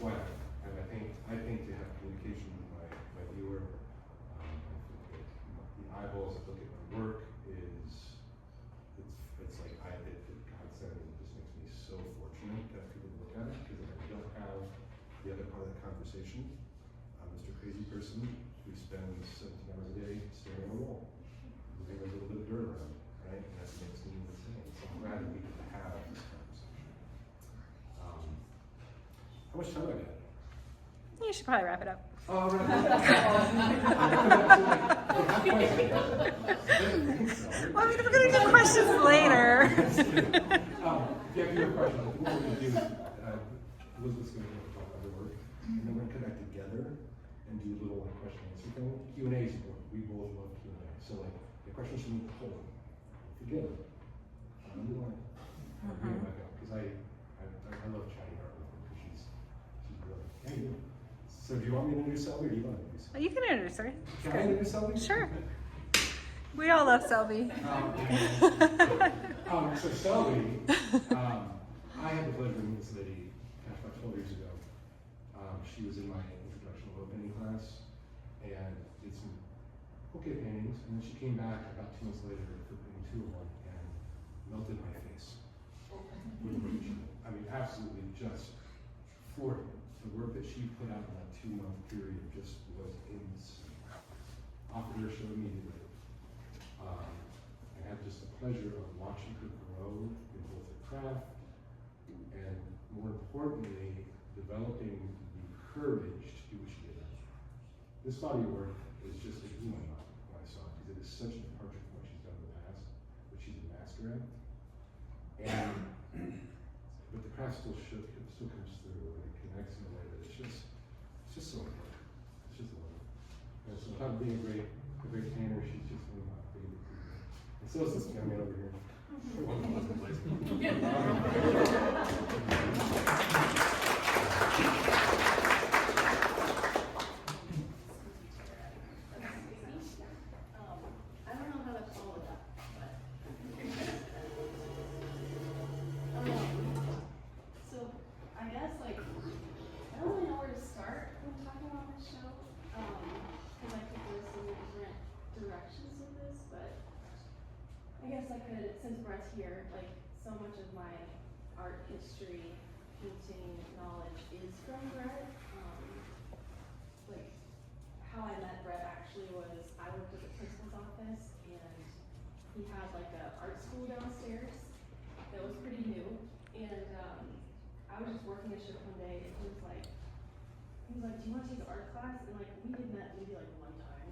why I think to have communication with my viewer, I think that the eyeballs that look at my work it's like God said, it just makes me so fortunate that people look at it, because if I don't have the other part of the conversation, I'm Mr. Crazy Person who spends 17 hours a day staring at a wall, moving a little bit of dirt around, right? And that makes me insane. So I'm glad that we get to have this conversation. How much time do I got? You should probably wrap it up. Oh, right. Well, I mean, we're going to get questions later. Yeah, if you have a question, what we're going to do is Elizabeth's going to talk about her work, and then we're going to come back together and do a little question and answer thing. Q&A is important. We both love Q&A. So, like, the questions should be whole. Together. We want to bring it back up, because I love chatting her with her, because she's brilliant. Hey, so do you want me to introduce Selby, or do you want to introduce her? Well, you can introduce her. Can I introduce Selby? Sure. We all love Selby. So Selby, I had the pleasure of meeting this lady about 12 years ago. She was in my introduction to opening class and did some okay paintings, and then she came back about 2 months later for painting 2 of them and melted my face. I mean, absolutely just floored me. The work that she put out in that 2-month period just was insane. Offered her a show immediately. I had just the pleasure of watching her grow in both her craft and, more importantly, developing the courage to do what she did. This body of work is just a human body when I saw it, because it is such a departure from what she's done in the past, but she's a master at. But the craft still comes through, and it connects in a way that it's just so important. It's just wonderful. And so, how being a great painter, she's just one of my favorite people. And so is this young man over here. I don't know how to follow that, but so I guess like I don't really know where to start when talking about this show, because I could go some different directions with this, but I guess I could, since Brett's here, like so much of my art history, painting knowledge is from Brett. Like how I met Brett actually was I worked at the principal's office, and he had like an art school downstairs that was pretty new, and I was just working a shift one day, and he was like, do you want to take an art class? And like we had met maybe like one time,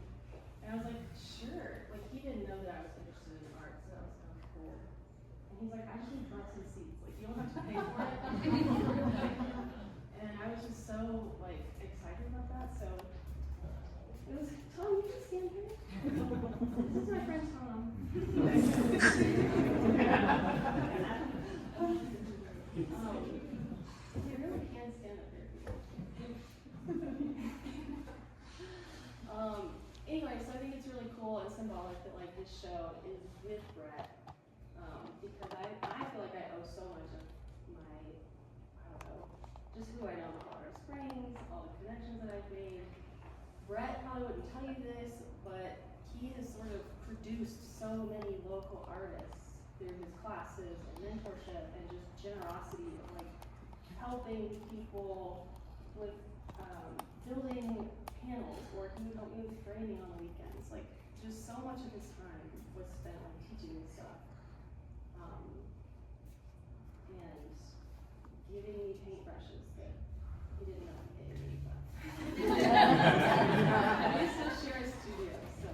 and I was like, sure. Like he didn't know that I was interested in art, so that was kind of cool. And he's like, I just need butts and seats. Like you don't have to pay for it. And I was just so like excited about that. So it was, Tom, you can stand here. This is my friend Tom. You really can stand up there. Anyway, so I think it's really cool and symbolic that like this show is with Brett, because I feel like I owe so much of my, I don't know, just who I know about Colorado Springs, all the connections that I've made. Brett probably wouldn't tell you this, but he has sort of produced so many local artists through his classes and mentorship and just generosity of like helping people with building panels, or he would help me with framing on the weekends. Like just so much of his time was spent on teaching me stuff. And giving me paintbrushes that he didn't know he gave me, but we still share a studio, so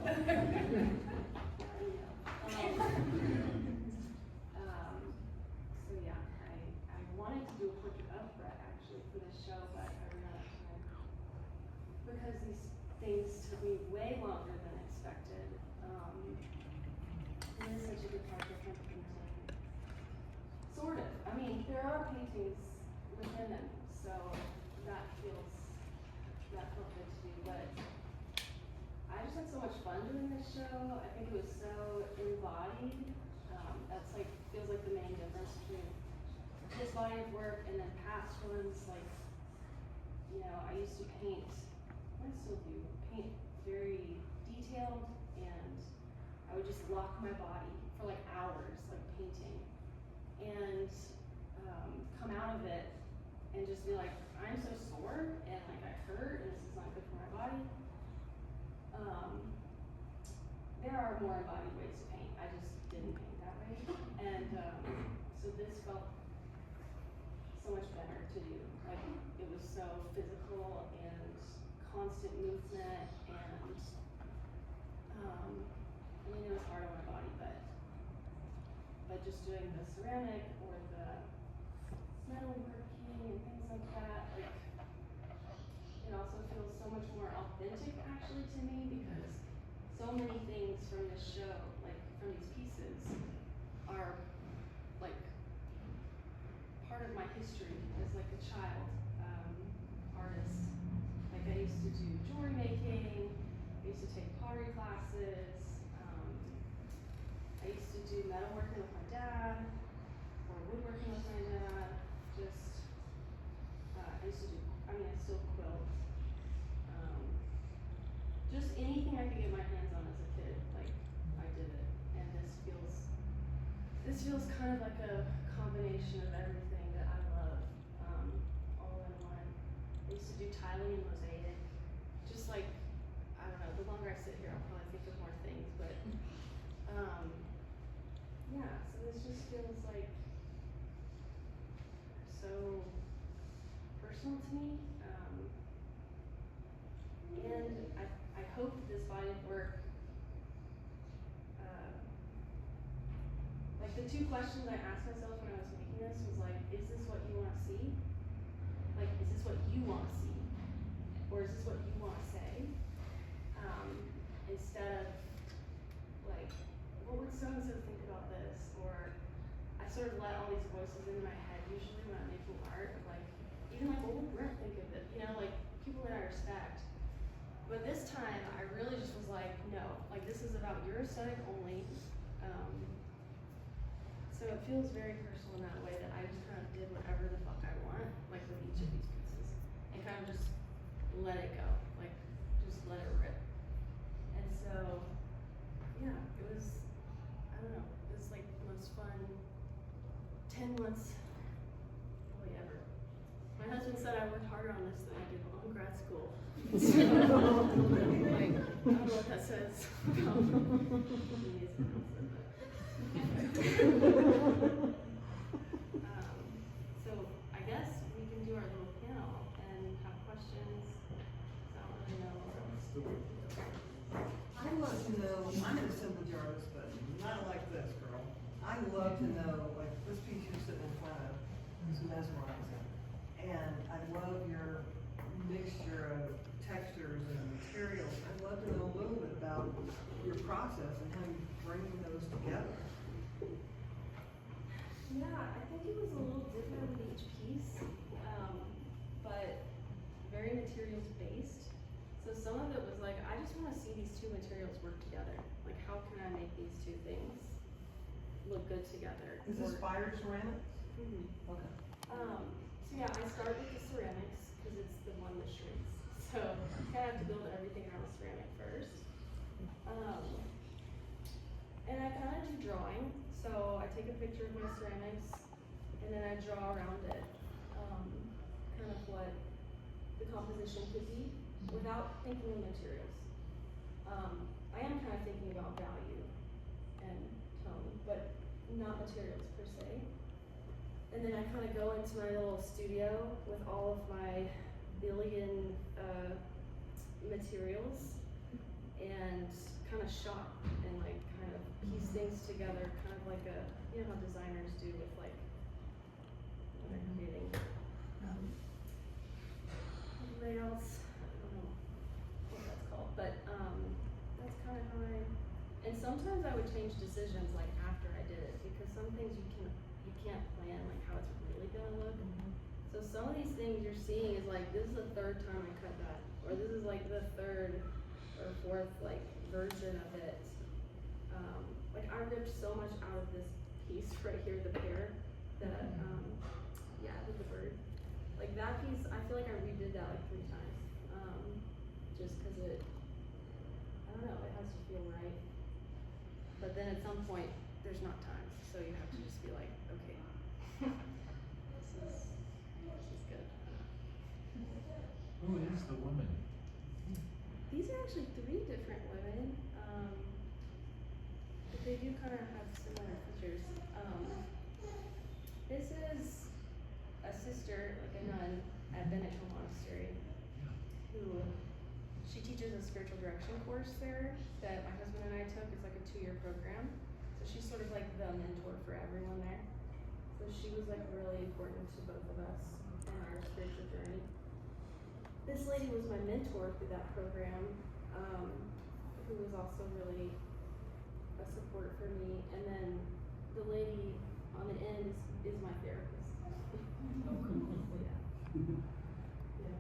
so yeah, I wanted to do a portrait of Brett actually for this show, but I ran out of time because these things took me way longer than expected. It is such a departure from painting. Sort of. I mean, there are paintings within them, so that felt good to do, but I just had so much fun doing this show. I think it was so embodied. That's like, feels like the main difference between this body of work and then past ones. Like, you know, I used to paint, I still do, paint very detailed, and I would just lock my body for like hours, like painting, and come out of it and just be like, I'm so sore, and like I hurt, and this is not good for my body. There are more embodied ways to paint. I just didn't paint that way, and so this felt so much better to do. Like, it was so physical and constant movement, and I mean, it was hard on my body, but just doing the ceramic or the metalworking and things like that, like, it also feels so much more authentic actually to me, because so many things from this show, like from these pieces, are like part of my history as like a child artist. Like, I used to do jewelry making, I used to take pottery classes, I used to do metalworking with my dad, or woodworking with my dad, just, I used to do, I mean, I still quilt. Just anything I could get my hands on as a kid, like, I did it. And this feels kind of like a combination of everything that I love, all in one. I used to do tiling and mosaic. Just like, I don't know, the longer I sit here, I'll probably think of more things, but, yeah, so this just feels like so personal to me. And I hope that this body of work, like the two questions I asked myself when I was making this was like, is this what you want to see? Like, is this what you want to see? Or is this what you want to say? Instead of like, what would so-and-so think about this? Or I sort of let all these voices into my head usually when I'm making art, of like, even like, what would Brent think of it? You know, like people that I respect. But this time, I really just was like, no, like this is about your aesthetic only. So it feels very personal in that way, that I just kind of did whatever the fuck I want, like with each of these pieces, and kind of just let it go, like just let it rip. And so, yeah, it was, I don't know, it was like the most fun 10 months probably ever. My husband said I worked harder on this than I did while in grad school. Like, I don't know what that says about me as a person, but. So I guess we can do our little panel and have questions. I don't really know. I'd love to know, I'm an assemblage artist, but not like this girl. I'd love to know, like this piece you're sitting in front of is mesmerizing. And I love your mixture of textures and materials. I'd love to know a little bit about your process and how you bring those together. Yeah, I think it was a little different with each piece, but very materials based. So some of it was like, I just want to see these two materials work together. Like, how can I make these two things look good together? Is this fired ceramics? Mm-hmm. Okay. So yeah, I start with the ceramics because it's the one that shrinks. So I kind of have to build everything around the ceramic first. And I kind of do drawing. So I take a picture of my ceramics and then I draw around it, kind of what the composition could be without thinking of materials. I am kind of thinking about value and tone, but not materials per se. And then I kind of go into my little studio with all of my billion materials and kind of shop and like kind of piece things together, kind of like a, you know how designers do with like when they're creating layouts. I don't know what that's called, but that's kind of how and sometimes I would change decisions like after I did it, because some things you can't plan like how it's really gonna look. So some of these things you're seeing is like, this is the third time I cut that, or this is like the third or fourth like version of it. Like I ripped so much out of this piece right here, the pear that yeah, with the bird. like that piece, I feel like I redid that like 3 times, just cause it, I don't know, it has to feel right. But then at some point, there's not time, so you have to just be like, okay, this is good. Who is the woman? These are actually 3 different women, but they do kind of have similar features. This is a sister, like a nun, at Bennett Hill Monastery, who, she teaches a spiritual direction course there that my husband and I took. It's like a 2-year program. So she's sort of like the mentor for everyone there. So she was like really important to both of us in our spiritual journey. This lady was my mentor through that program, who was also really a support for me. And then the lady on the end is my therapist. Yeah. Yeah.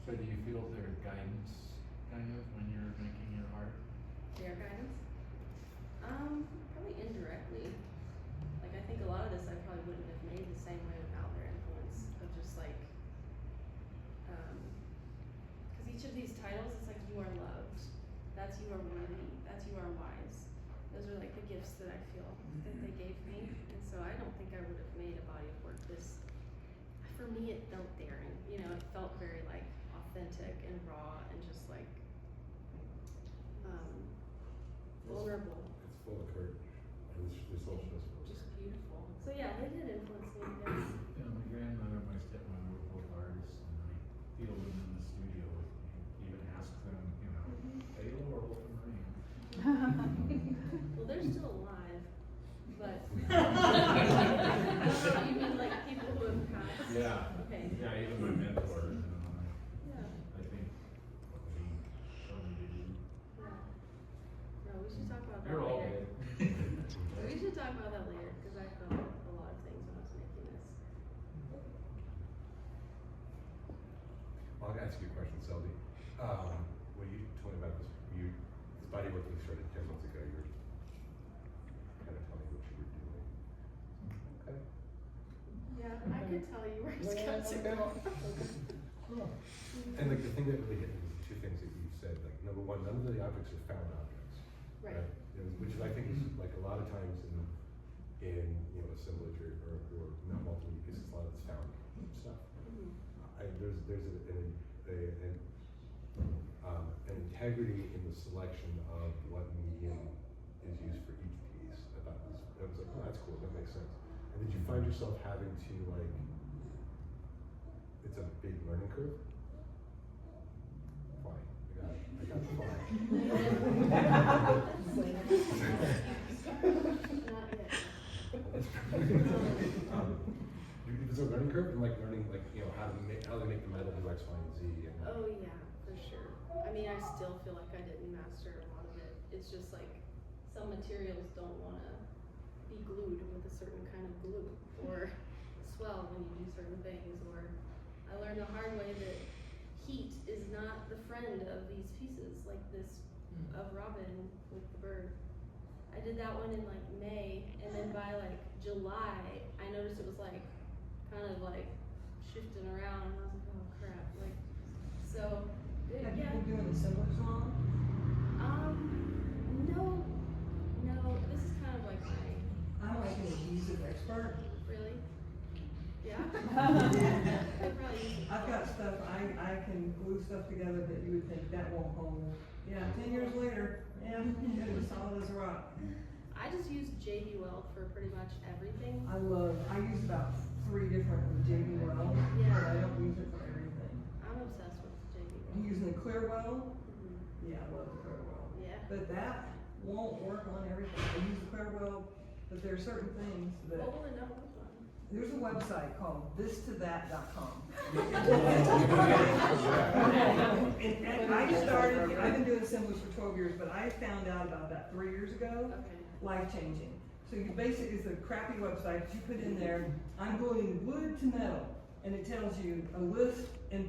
So do you feel their guidance, kind of, when you're making your art? Their guidance? Probably indirectly. Like, I think a lot of this I probably wouldn't have made the same way without their influence of just like, cause each of these titles, it's like, you are loved, that's you are worthy, that's you are wise. Those are like the gifts that I feel that they gave me. And so I don't think I would have made a body of work this, for me it felt daring, you know, it felt very like authentic and raw and just like, vulnerable. It's full of courage, and it's also Just beautiful. So yeah, they did influence me, yes. You know, my grandmother and my stepmother were both artists, and I feel them in the studio with me. Even ask them, you know, hey Laurel from Maine. Well, they're still alive, but I don't know, you mean like people who have passed? Yeah. Okay. Yeah, even my mentor, you know, Yeah. I think what they told me to do. Yeah. No, we should talk about that You're all later. good. We should talk about that later, cause I felt a lot of things when I was making this. Well, I'll ask you a question, Selby. When you told me about this body work you started 10 months ago, you were kind of telling me what you were doing. Okay. Yeah, I could tell you were skeptical. And like the thing that really hit me was 2 things that you said. Like, number one, none of the objects are found objects. Right. Which I think is like a lot of times in you know, assemblage or not multiple pieces, a lot of it's found stuff. Mhm. There's an integrity in the selection of what medium is used for each piece. I thought that was like, oh, that's cool, that makes sense. And did you find yourself having to like, it's a big learning curve? Fine, I got the fine. Not yet. Is there a learning curve in like learning like, you know, how to make the metal do X, Y, and Z? And Oh yeah, for sure. I mean, I still feel like I didn't master a lot of it. It's just like some materials don't want to be glued with a certain kind of glue or swell when you do certain things. Or I learned the hard way that heat is not the friend of these pieces, like this of Robin with the bird. I did that one in like May, and then by like July, I noticed it was like kind of like shifting around, and I was like, oh crap, like, so, Have you yeah. been doing assemblies long? No, this is kind of like I'm like an adhesive expert. really? Yeah? I probably use it. I've got stuff, I can glue stuff together that you would think that won't hold. Yeah, 10 years later, yeah, it was solid as a rock. I just use JB Weld for pretty much everything. I use about 3 different JB Weld, Yeah. but I don't use it for everything. I'm obsessed with JB I'm Weld. using the clear weld. Mhm. Yeah, I love the clear weld. Yeah. But that won't work on everything. I use the clear weld, but there are certain things that, Oh, and that was one. there's a website called thistothat.com. And I've been doing assemblies for 12 years, but I found out about that 3 years ago. Okay. Life changing. So you basically, it's a crappy website that you put in there, I'm gluing wood to metal, and it tells you a list and